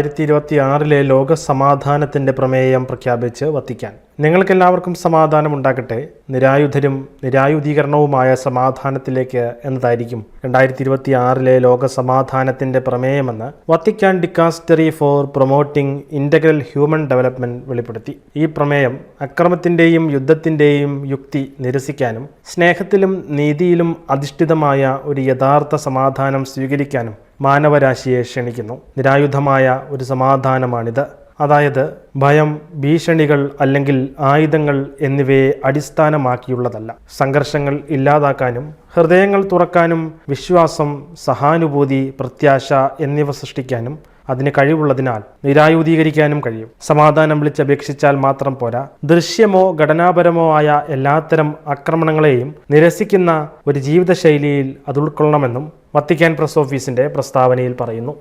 2026 ലോക സമാധാനത്തിന്റെ പ്രമേയം പ്രഖ്യാപിച്ച് വത്തിക്കാൻ. നിങ്ങൾക്കെല്ലാവർക്കും സമാധാനം ഉണ്ടാകട്ടെ, നിരായുധരും നിരായുധീകരണവുമായ സമാധാനത്തിലേക്ക് എന്നതായിരിക്കും 2026 ലോക സമാധാനത്തിന്റെ പ്രമേയമെന്ന് Vatican dicastery for promoting integral human development വെളിപ്പെടുത്തി. ഈ പ്രമേയം അക്രമത്തിന്റെയും യുദ്ധത്തിന്റെയും യുക്തി നിരസിക്കാനും സ്നേഹത്തിലും നീതിയിലും അധിഷ്ഠിതമായ ഒരു യഥാർത്ഥ സമാധാനം സ്വീകരിക്കാനും മാനവരാശിയെ ക്ഷണിക്കുന്നു. നിരായുധമായ ഒരു സമാധാനമാണിത്. അതായത് ഭയം, ഭീഷണികൾ അല്ലെങ്കിൽ ആയുധങ്ങൾ എന്നിവയെ അടിസ്ഥാനമാക്കിയുള്ളതല്ല. സംഘർഷങ്ങൾ ഇല്ലാതാക്കാനും ഹൃദയങ്ങൾ തുറക്കാനും വിശ്വാസം, സഹാനുഭൂതി, പ്രത്യാശ എന്നിവ സൃഷ്ടിക്കാനും അതിന് കഴിവുള്ളതിനാൽ നിരായുധീകരിക്കാനും കഴിയും. സമാധാനം വിളിച്ചപേക്ഷിച്ചാൽ മാത്രം പോരാ, ദൃശ്യമോ ഘടനാപരമോ ആയ എല്ലാത്തരം ആക്രമണങ്ങളെയും നിരസിക്കുന്ന ഒരു ജീവിതശൈലിയിൽ അത് ഉൾക്കൊള്ളണമെന്നും വത്തിക്കാൻ പ്രസ് ഓഫീസിന്റെ പ്രസ്താവനയിൽ പറയുന്നു.